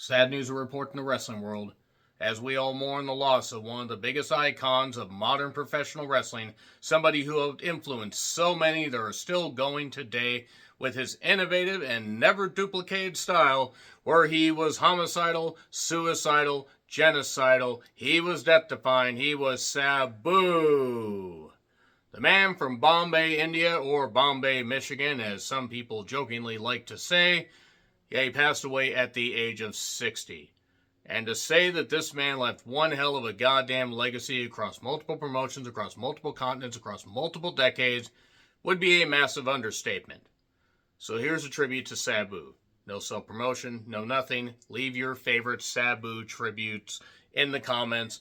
Sad news to report in the wrestling world, as we all mourn the loss of one of the biggest icons of modern professional wrestling, somebody who influenced so many that are still going today with his innovative and never duplicated style, where he was homicidal, suicidal, genocidal, he was death-defying, he was Sabu. The man from Bombay, India, or Bombay, Michigan, as some people jokingly like to say. Yeah, he passed away at the age of 60. And to say that this man left one hell of a goddamn legacy across multiple promotions, across multiple continents, across multiple decades, would be a massive understatement. So here's a tribute to Sabu. No self-promotion, no nothing. Leave your favorite Sabu tributes in the comments.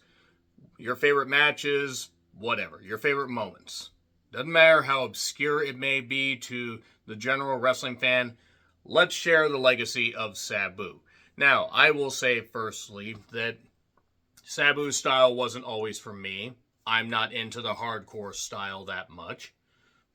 Your favorite matches, whatever. Your favorite moments. Doesn't matter how obscure it may be to the general wrestling fan. Let's share the legacy of Sabu. Now, I will say firstly that Sabu's style wasn't always for me. I'm not into the hardcore style that much,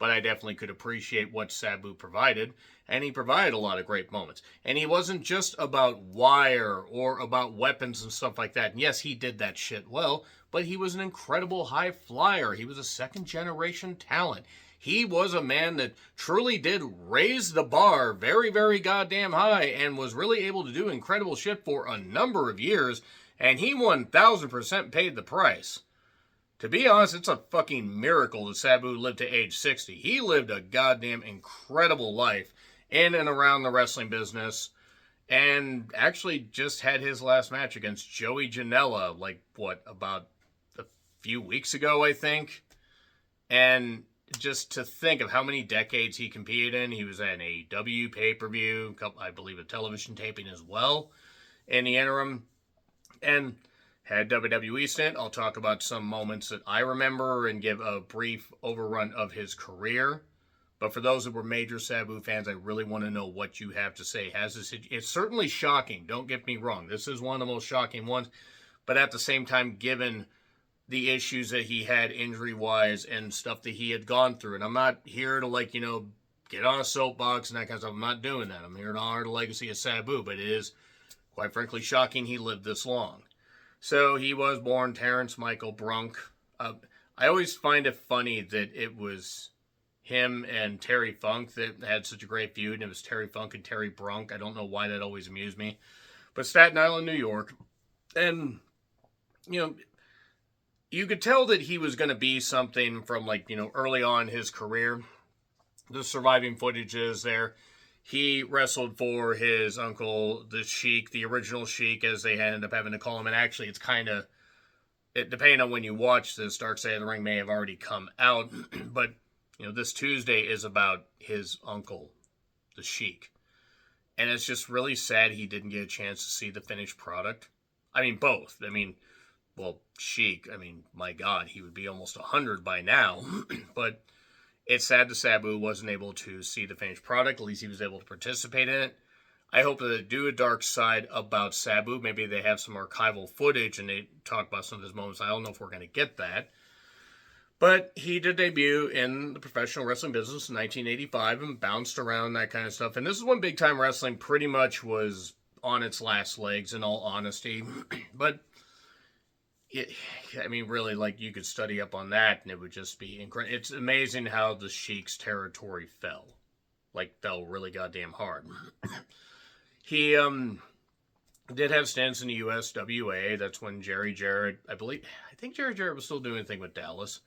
but I definitely could appreciate what Sabu provided, and he provided a lot of great moments. And he wasn't just about wire or about weapons and stuff like that. And yes, he did that shit well, but he was an incredible high flyer. He was a second-generation talent. He was a man that truly did raise the bar very, very goddamn high and was really able to do incredible shit for a number of years, and he 1,000% paid the price. To be honest, it's a fucking miracle that Sabu lived to age 60. He lived a goddamn incredible life in and around the wrestling business, and actually just had his last match against Joey Janela, about a few weeks ago, I think. And just to think of how many decades he competed in. He was at an AEW pay-per-view, I believe a television taping as well in the interim, and had WWE stint. I'll talk about some moments that I remember and give a brief overrun of his career. But for those that were major Sabu fans, I really want to know what you have to say. It's certainly shocking, don't get me wrong. This is one of the most shocking ones. But at the same time, given the issues that he had injury-wise and stuff that he had gone through. And I'm not here to, get on a soapbox and that kind of stuff. I'm not doing that. I'm here to honor the legacy of Sabu, but it is, quite frankly, shocking he lived this long. So he was born Terrence Michael Brunk. I always find it funny that it was him and Terry Funk that had such a great feud, and it was Terry Funk and Terry Brunk. I don't know why that always amused me. But Staten Island, New York. And, you could tell that he was going to be something from, early on in his career. The surviving footage is there. He wrestled for his uncle, the Sheik, the original Sheik, as they ended up having to call him. And actually, it's kind of, depending on when you watch this, Dark Side of the Ring may have already come out. But, this Tuesday is about his uncle, the Sheik. And it's just really sad he didn't get a chance to see the finished product. I mean, both. Sheik, my God, he would be almost 100 by now. But it's sad that Sabu wasn't able to see the finished product. At least he was able to participate in it. I hope that they do a Dark Side about Sabu. Maybe they have some archival footage and they talk about some of his moments. I don't know if we're going to get that. But he did debut in the professional wrestling business in 1985 and bounced around that kind of stuff. And this is when big time wrestling pretty much was on its last legs, in all honesty. But really, you could study up on that, and it would just be incredible. It's amazing how the Sheik's territory fell. Fell really goddamn hard. He did have stints in the USWA. That's when Jerry Jarrett, I think Jerry Jarrett was still doing a thing with Dallas.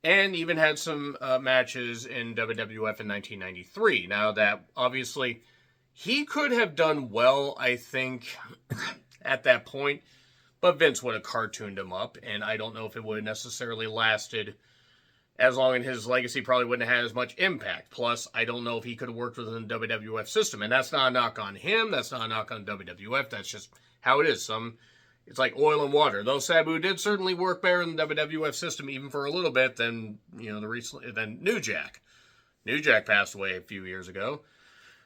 And even had some matches in WWF in 1993. Now, that, obviously, he could have done well, I think, at that point. But Vince would have cartooned him up, and I don't know if it would have necessarily lasted as long, and his legacy probably wouldn't have had as much impact. Plus, I don't know if he could have worked within the WWF system, and that's not a knock on him, that's not a knock on WWF, that's just how it is. It's like oil and water. Though Sabu did certainly work better in the WWF system, even for a little bit, than, than New Jack. New Jack passed away a few years ago.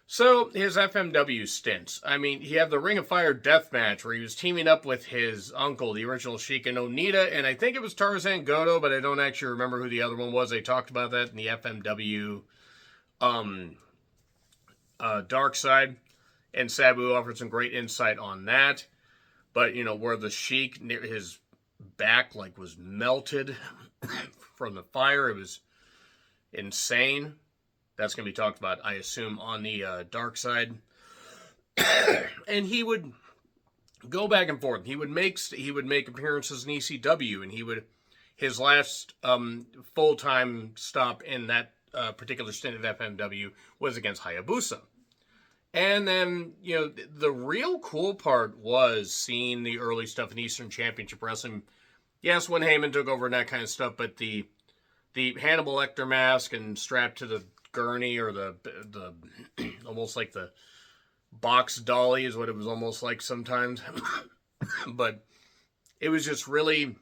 So, his FMW stints. He had the Ring of Fire death match where he was teaming up with his uncle, the original Sheik, and Onita, and I think it was Tarzan Goto, but I don't actually remember who the other one was. They talked about that in the FMW Dark Side. And Sabu offered some great insight on that. But, where the Sheik, near his back, was melted from the fire, it was insane. That's going to be talked about, I assume, on the dark side. And he would go back and forth. He would make appearances in ECW, and his last full-time stop in that particular stint at FMW was against Hayabusa. And then, the real cool part was seeing the early stuff in Eastern Championship Wrestling. Yes, when Heyman took over and that kind of stuff, but the Hannibal Lecter mask and strapped to the gurney, or the almost like the box dolly is what it was almost like sometimes. But it was just really,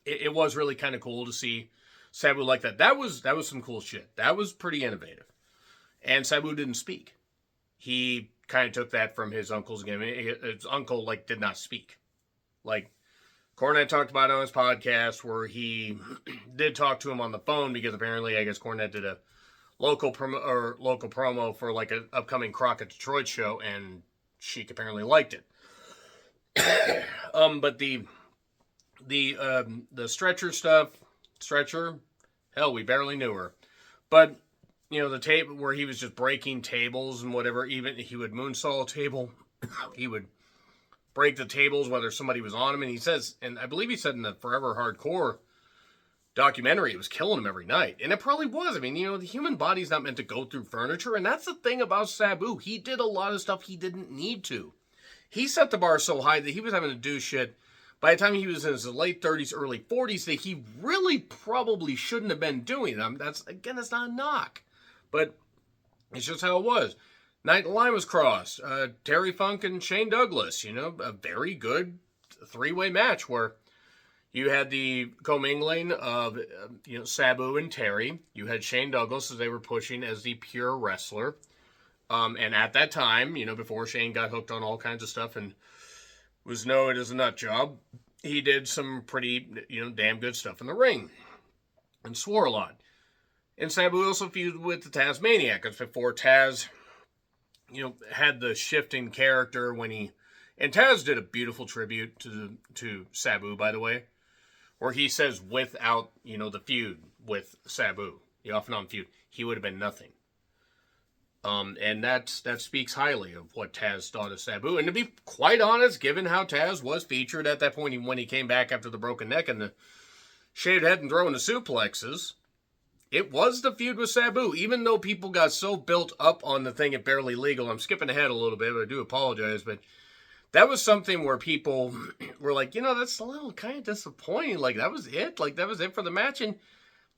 it was really kind of cool to see Sabu like that. That was some cool shit. That was pretty innovative. And Sabu didn't speak. He kind of took that from his uncle's game. His uncle, did not speak. Cornette talked about it on his podcast, where he did talk to him on the phone, because apparently, I guess, Cornette did a local promo for, an upcoming Crockett Detroit show, and Sheik apparently liked it. But the Stretcher stuff, hell, we barely knew her. But the tape where he was just breaking tables and whatever, even he would moonsault a table. He would break the tables, whether somebody was on him. And he says, and I believe he said in the Forever Hardcore documentary, it was killing him every night. And it probably was. I mean, the human body's not meant to go through furniture. And that's the thing about Sabu. He did a lot of stuff he didn't need to. He set the bar so high that he was having to do shit by the time he was in his late 30s, early 40s, that he really probably shouldn't have been doing them. That's not a knock. But it's just how it was. Night the line was crossed. Terry Funk and Shane Douglas, a very good three-way match where you had the commingling of, Sabu and Terry. You had Shane Douglas, as they were pushing as the pure wrestler. And at that time, before Shane got hooked on all kinds of stuff and was known as a nut job, he did some pretty, damn good stuff in the ring and swore a lot. And Sabu also feuded with the Tasmaniac. Because before Taz, had the shifting character and Taz did a beautiful tribute to Sabu, by the way, where he says without, the feud with Sabu, the off-and-on feud, he would have been nothing. And that speaks highly of what Taz thought of Sabu. And to be quite honest, given how Taz was featured at that point, when he came back after the broken neck and the shaved head and throwing the suplexes, it was the feud with Sabu. Even though people got so built up on the thing at Barely Legal, I'm skipping ahead a little bit, but I do apologize, but that was something where people were like, that's a little kind of disappointing. That was it? That was it for the match? And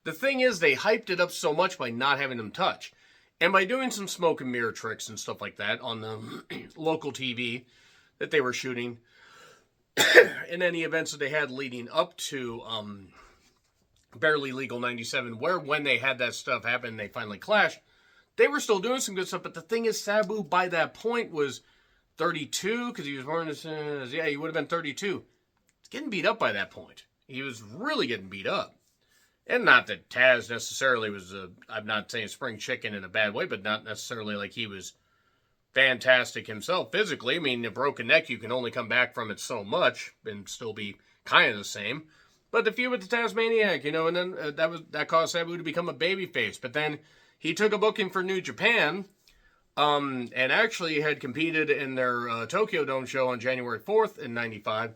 the thing is, they hyped it up so much by not having them touch. And by doing some smoke and mirror tricks and stuff like that on the local TV that they were shooting, in any events that they had leading up to Barely Legal 97, where when they had that stuff happen, they finally clashed, they were still doing some good stuff. But the thing is, Sabu by that point was 32, because he was born as, he would have been 32. He's getting beat up by that point. He was really getting beat up. And not that Taz necessarily was I'm not saying spring chicken in a bad way, but not necessarily like he was fantastic himself physically. I mean, a broken neck, you can only come back from it so much and still be kind of the same. But the feud with the Tasmaniac, and then that caused Sabu to become a babyface. But then he took a booking for New Japan, and actually had competed in their Tokyo Dome show on January 4th in 95.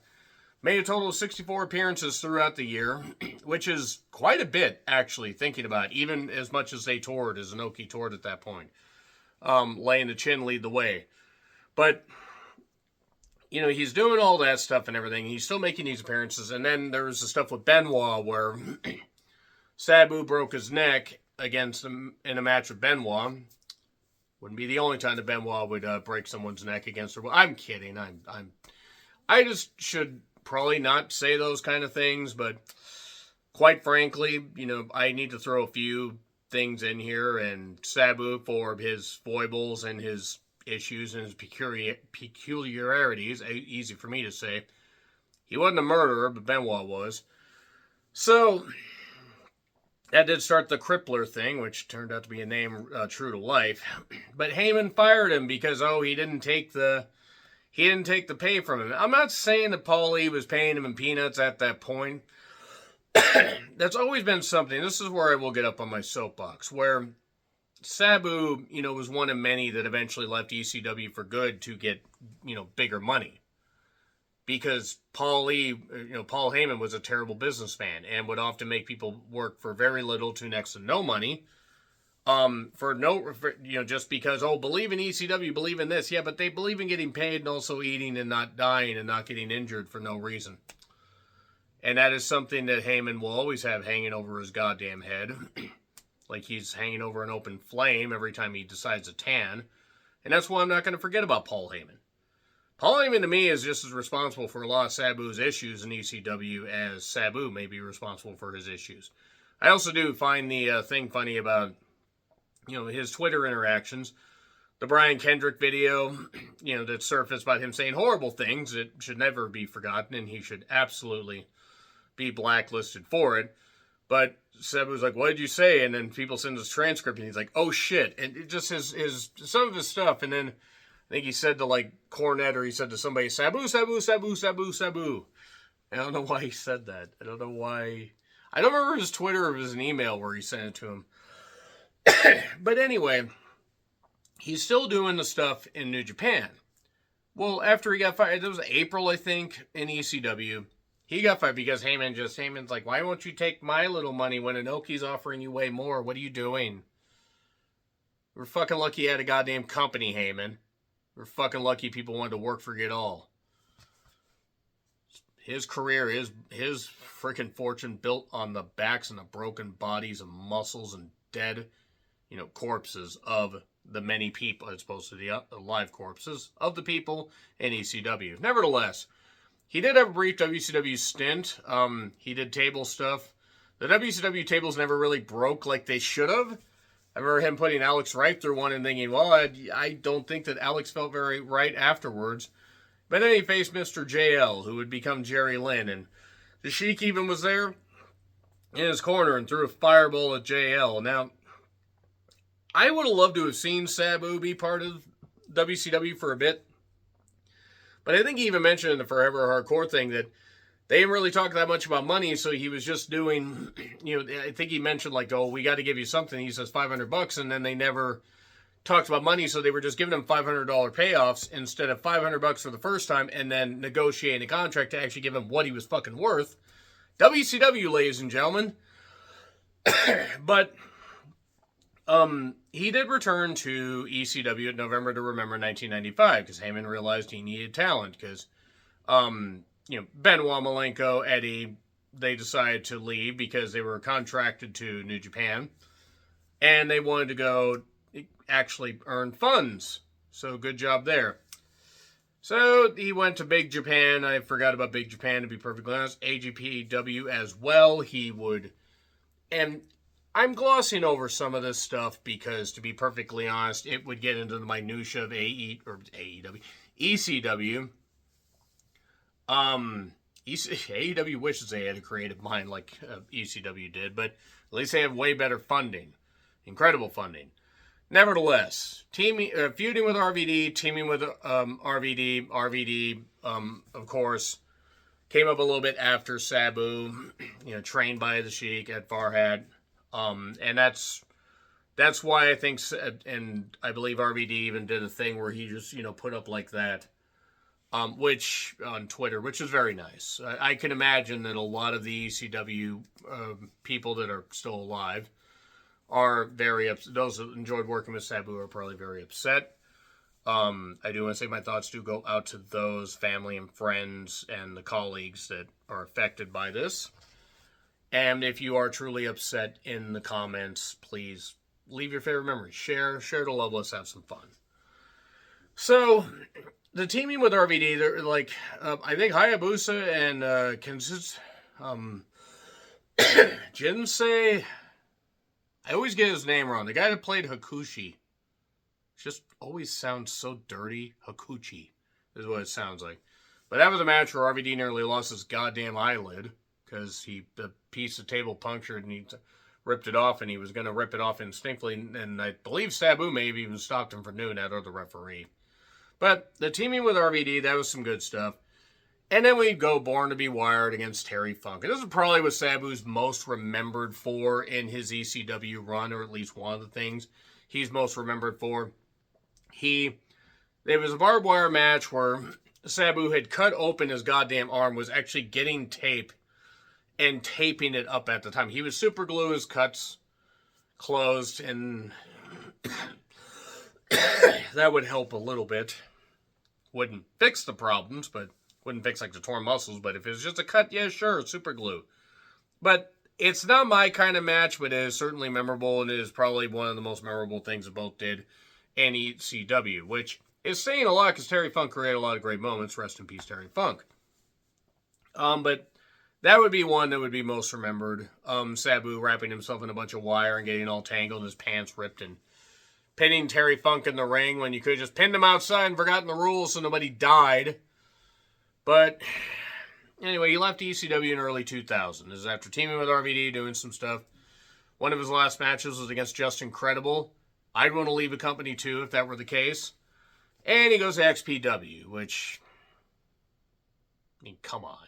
Made a total of 64 appearances throughout the year, which is quite a bit, actually, thinking about it, even as much as they toured, as Inoki toured at that point. Laying the Chin lead the way. But, he's doing all that stuff and everything. He's still making these appearances. And then there was the stuff with Benoit where Sabu broke his neck against him in a match with Benoit. Wouldn't be the only time that Benoit would break someone's neck against her. I'm kidding. I just should probably not say those kind of things, but quite frankly, I need to throw a few things in here, and Sabu, for his foibles and his issues and his peculiarities, easy for me to say, he wasn't a murderer, but Benoit was. So, that did start the Crippler thing, which turned out to be a name true to life. But Heyman fired him because he didn't take the pay from him. I'm not saying that Paul Lee was paying him in peanuts at that point. That's always been something. This is where I will get up on my soapbox, where Sabu, was one of many that eventually left ECW for good to get, bigger money. Because Paul Heyman was a terrible businessman and would often make people work for very little to next to no money. Just because, believe in ECW, believe in this. Yeah, but they believe in getting paid and also eating and not dying and not getting injured for no reason. And that is something that Heyman will always have hanging over his goddamn head. Like he's hanging over an open flame every time he decides to tan. And that's why I'm not going to forget about Paul Heyman. Paul Heyman, to me, is just as responsible for a lot of Sabu's issues in ECW as Sabu may be responsible for his issues. I also do find the thing funny about, his Twitter interactions. The Brian Kendrick video, that surfaced about him saying horrible things that should never be forgotten, and he should absolutely be blacklisted for it. But Sabu's like, what did you say? And then people send his transcript, and he's like, oh shit. And it just his some of his stuff, and then I think he said to like Cornette, or he said to somebody, Sabu, Sabu, Sabu, Sabu, Sabu. I don't know why he said that. I don't know why. I don't remember his Twitter or his email where he sent it to him. But anyway, he's still doing the stuff in New Japan. Well, after he got fired, it was April, I think, in ECW. He got fired because Heyman's like, why won't you take my little money when Inoki's offering you way more? What are you doing? We're fucking lucky you had a goddamn company, Heyman. We're fucking lucky people wanted to work for you at all. His career, his freaking fortune built on the backs and the broken bodies and muscles and dead, corpses of the many people, as opposed to the live corpses of the people in ECW. Nevertheless, he did have a brief WCW stint. He did table stuff. The WCW tables never really broke like they should have. I remember him putting Alex Wright through one and thinking, well, I don't think that Alex felt very right afterwards. But then he faced Mr. JL, who would become Jerry Lynn. And the Sheik even was there in his corner and threw a fireball at JL. Now, I would have loved to have seen Sabu be part of WCW for a bit. But I think he even mentioned in the Forever Hardcore thing that they didn't really talk that much about money, so he was just doing, I think he mentioned like, we got to give you something. He says $500, and then they never talked about money, so they were just giving him $500 payoffs instead of $500 for the first time, and then negotiating a contract to actually give him what he was fucking worth. WCW, ladies and gentlemen. But he did return to ECW in November to Remember 1995 because Heyman realized he needed talent because, Benoit, Malenko, Eddie, they decided to leave because they were contracted to New Japan and they wanted to go actually earn funds. So good job there. So he went to Big Japan. I forgot about Big Japan, to be perfectly honest. AGPW as well. He would, and I'm glossing over some of this stuff because, to be perfectly honest, it would get into the minutia of ECW. AEW wishes they had a creative mind like ECW did, but at least they have way better funding. Incredible funding. Nevertheless, feuding with RVD, teaming with RVD. RVD, of course, came up a little bit after Sabu, trained by the Sheik at Farhad. And that's why I think, and I believe RVD even did a thing where he just, put up like that, which on Twitter, which is very nice. I can imagine that a lot of the ECW people that are still alive are very upset. Those who enjoyed working with Sabu are probably very upset. I do want to say my thoughts do go out to those family and friends and the colleagues that are affected by this. And if you are truly upset in the comments, please leave your favorite memories. Share the love. Let's have some fun. So, the teaming with RVD, they're like, I think Hayabusa and Jinsei, I always get his name wrong. The guy that played Hakushi just always sounds so dirty. Hakuchi is what it sounds like. But that was a match where RVD nearly lost his goddamn eyelid because the piece of table punctured and he ripped it off, and he was going to rip it off instinctively, and I believe Sabu may have even stopped him from doing that, or the referee. But the teaming with RVD, that was some good stuff. And then we'd go Born to be Wired against Terry Funk. And this is probably what Sabu's most remembered for in his ECW run, or at least one of the things he's most remembered for. There was a barbed wire match where Sabu had cut open his goddamn arm, was actually getting tape and taping it up at the time. He would super glue his cuts closed, and that would help a little bit. Wouldn't fix the problems, but wouldn't fix like the torn muscles. But if it was just a cut, yeah, sure, super glue. But it's not my kind of match, but it is certainly memorable, and it is probably one of the most memorable things that both did in ECW, which is saying a lot because Terry Funk created a lot of great moments. Rest in peace, Terry Funk. But that would be one that would be most remembered. Sabu wrapping himself in a bunch of wire and getting all tangled and his pants ripped, and pinning Terry Funk in the ring when you could have just pinned him outside and forgotten the rules so nobody died. But anyway, he left ECW in early 2000. This is after teaming with RVD, doing some stuff. One of his last matches was against Just Incredible. I'd want to leave the company too if that were the case. And he goes to XPW, which, I mean, come on.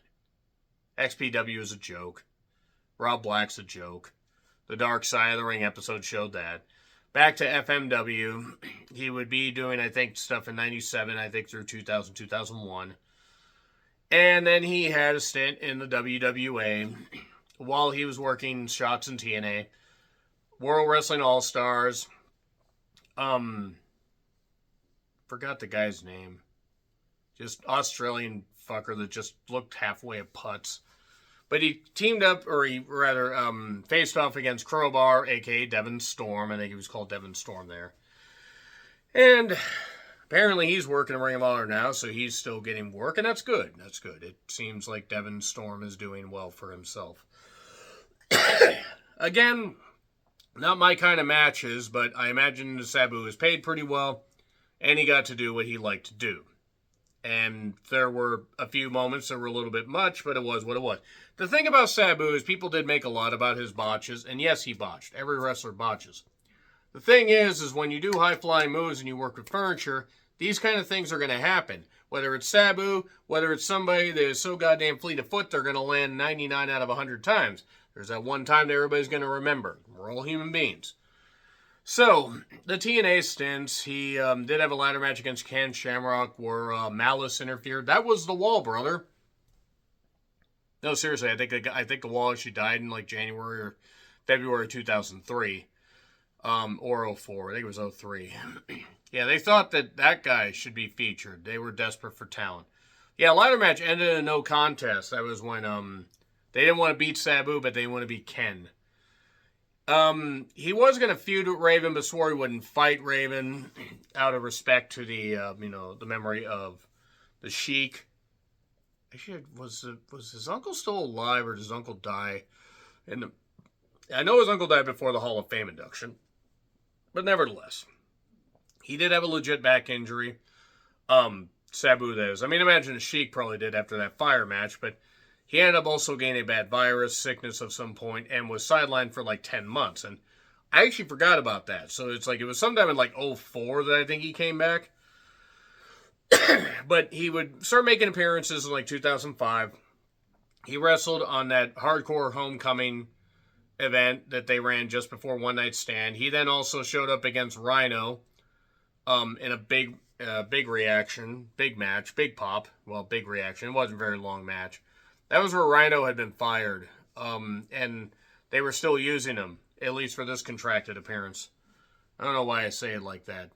XPW is a joke. Rob Black's a joke. The Dark Side of the Ring episode showed that. Back to FMW, he would be doing, I think, stuff in 97, I think through 2000, 2001. And then he had a stint in the WWA while he was working shots in TNA. World Wrestling All-Stars. Forgot the guy's name. Just Australian fucker that just looked halfway at putts. But he teamed up, or he rather faced off against Crowbar, a.k.a. Devon Storm. I think he was called Devon Storm there. And apparently he's working in Ring of Honor now, so he's still getting work, and that's good. That's good. It seems like Devon Storm is doing well for himself. Again, not my kind of matches, but I imagine Sabu was paid pretty well, and he got to do what he liked to do. And there were a few moments that were a little bit much, but it was what it was. The thing about Sabu is people did make a lot about his botches, and yes, he botched. Every wrestler botches. The thing is when you do high-flying moves and you work with furniture, these kind of things are going to happen. Whether it's Sabu, whether it's somebody that is so goddamn fleet of foot, they're going to land 99 out of 100 times. There's that one time that everybody's going to remember. We're all human beings. So, the TNA stints, he did have a ladder match against Ken Shamrock where Malice interfered. That was the Wall, brother. No, seriously, I think the Wall actually died in like January or February 2003. Or 04. I think it was 03. Yeah, they thought that guy should be featured. They were desperate for talent. Yeah, ladder match ended in a no contest. That was when they didn't want to beat Sabu, but they want to beat Ken. He was going to feud with Raven, but swore he wouldn't fight Raven out of respect to the memory of the Sheik. Actually, was his uncle still alive, or did his uncle die? I know his uncle died before the Hall of Fame induction, but nevertheless, he did have a legit back injury. Sabu does. I mean, imagine the Sheik probably did after that fire match, but he ended up also gaining a bad virus, sickness of some point, and was sidelined for like 10 months. And I actually forgot about that. So it's like, it was sometime in like 04 that I think he came back. But he would start making appearances in like 2005. He wrestled on that Hardcore Homecoming event that they ran just before One Night Stand. He then also showed up against Rhino in a big reaction, big match, big pop. Well, big reaction. It wasn't a very long match. That was where Rhino had been fired, and they were still using him, at least for this contracted appearance. I don't know why I say it like that.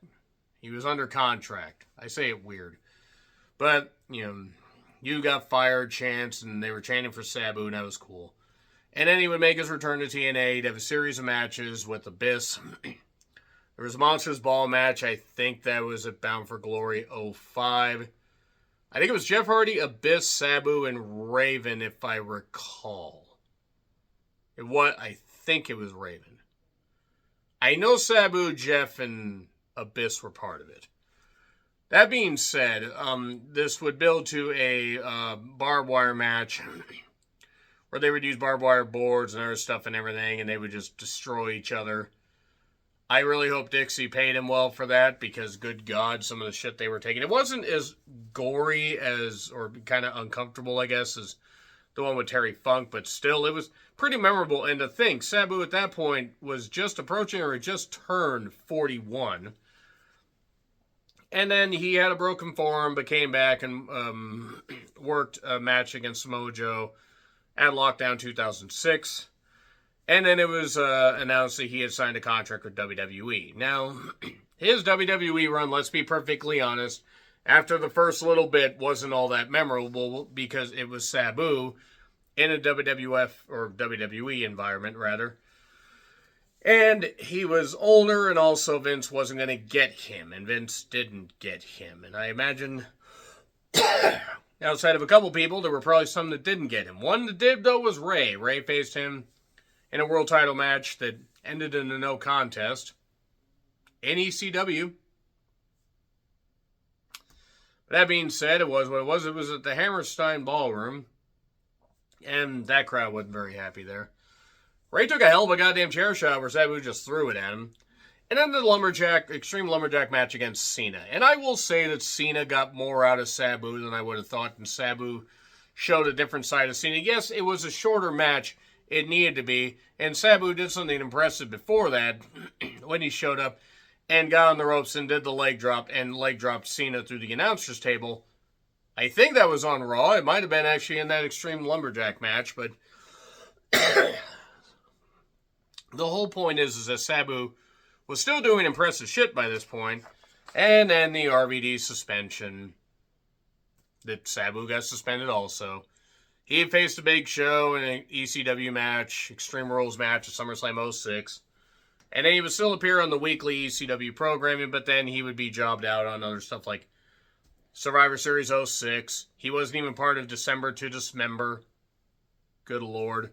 He was under contract. I say it weird. But, you got fired, chants, and they were chanting for Sabu, and that was cool. And then he would make his return to TNA. He'd have a series of matches with Abyss. There was a Monsters Ball match. I think that was at Bound for Glory 05. I think it was Jeff Hardy, Abyss, Sabu, and Raven, if I recall. I think it was Raven. I know Sabu, Jeff, and Abyss were part of it. That being said, this would build to a barbed wire match where they would use barbed wire boards and other stuff and everything, and they would just destroy each other. I really hope Dixie paid him well for that, because good God, some of the shit they were taking. It wasn't as gory as, or kind of uncomfortable, I guess, as the one with Terry Funk, but still, it was pretty memorable. And to think, Sabu at that point was just approaching, or had just turned 41. And then he had a broken forearm, but came back and worked a match against Samoa Joe at Lockdown 2006. And then it was announced that he had signed a contract with WWE. Now, his WWE run, let's be perfectly honest, after the first little bit wasn't all that memorable, because it was Sabu in a WWF, or WWE environment, rather. And he was older, and also Vince wasn't going to get him, and Vince didn't get him. And I imagine, outside of a couple people, there were probably some that didn't get him. One that did, though, was Ray. Ray faced him in a world title match that ended in a no contest in ECW. But that being said, it was what it was. It was at the Hammerstein Ballroom, and that crowd wasn't very happy there. Ray took a hell of a goddamn chair shot where Sabu just threw it at him. And then the Extreme Lumberjack match against Cena. And I will say that Cena got more out of Sabu than I would have thought, and Sabu showed a different side of Cena. Yes, it was a shorter match. It needed to be. And Sabu did something impressive before that when he showed up and got on the ropes and did the leg drop, and leg dropped Cena through the announcer's table. I think that was on Raw. It might have been actually in that Extreme Lumberjack match, but the whole point is that Sabu was still doing impressive shit by this point. And then the RVD suspension, that Sabu got suspended also. He had faced a Big Show in an ECW match, Extreme Rules match at SummerSlam 06. And then he would still appear on the weekly ECW programming, but then he would be jobbed out on other stuff like Survivor Series 06. He wasn't even part of December to Dismember. Good Lord.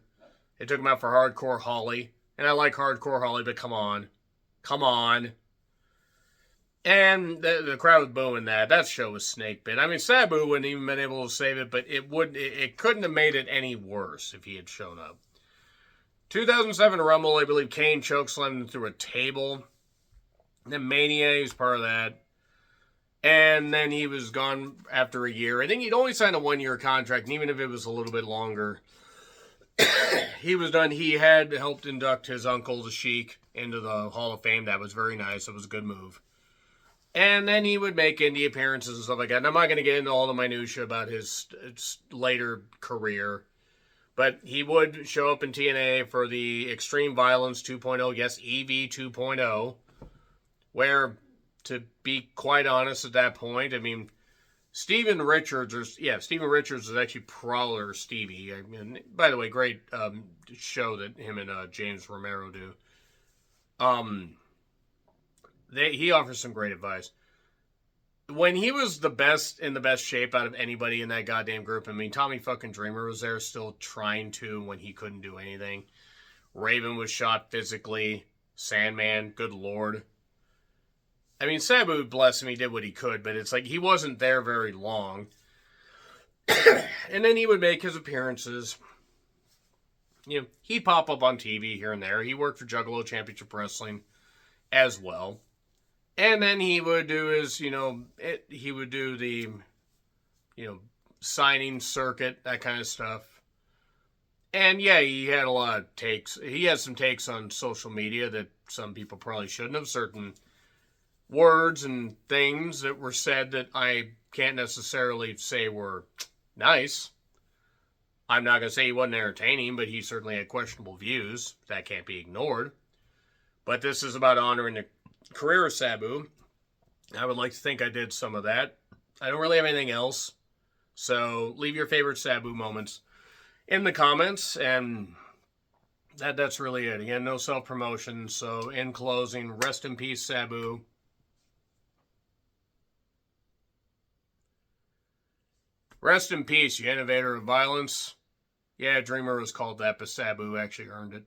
They took him out for Hardcore Holly. And I like Hardcore Holly, but come on. Come on. And the crowd was booing that. That show was snake bit. I mean, Sabu wouldn't even been able to save it, but it couldn't have made it any worse if he had shown up. 2007 Rumble, I believe Kane chokeslammed him through a table. Then Mania, he was part of that. And then he was gone after a year. I think he'd only signed a 1-year contract, and even if it was a little bit longer, he was done. He had helped induct his uncle, the Sheik, into the Hall of Fame. That was very nice. It was a good move. And then he would make indie appearances and stuff like that. And I'm not going to get into all the minutiae about his later career. But he would show up in TNA for the Extreme Violence 2.0. Yes, EV 2.0. Where, to be quite honest at that point, I mean, Steven Richards was actually Prowler Stevie. I mean, by the way, great show that him and James Romero do. He offers some great advice. When he was in the best shape out of anybody in that goddamn group, I mean, Tommy fucking Dreamer was there still trying to when he couldn't do anything. Raven was shot physically. Sandman, good Lord. I mean, Sabu, bless him, he did what he could, but it's like he wasn't there very long. And then he would make his appearances. You know, he'd pop up on TV here and there. He worked for Juggalo Championship Wrestling as well. And then he would do his, he would do the, signing circuit, that kind of stuff. And yeah, he had a lot of takes. He had some takes on social media that some people probably shouldn't have. Certain words and things that were said that I can't necessarily say were nice. I'm not going to say he wasn't entertaining, but he certainly had questionable views. That can't be ignored. But this is about honoring the career of Sabu. I would like to think I did some of that. I don't really have anything else. So leave your favorite Sabu moments in the comments, and that's really it. Again, no self-promotion. So in closing, rest in peace, Sabu. Rest in peace, you innovator of violence. Yeah, Dreamer was called that, but Sabu actually earned it.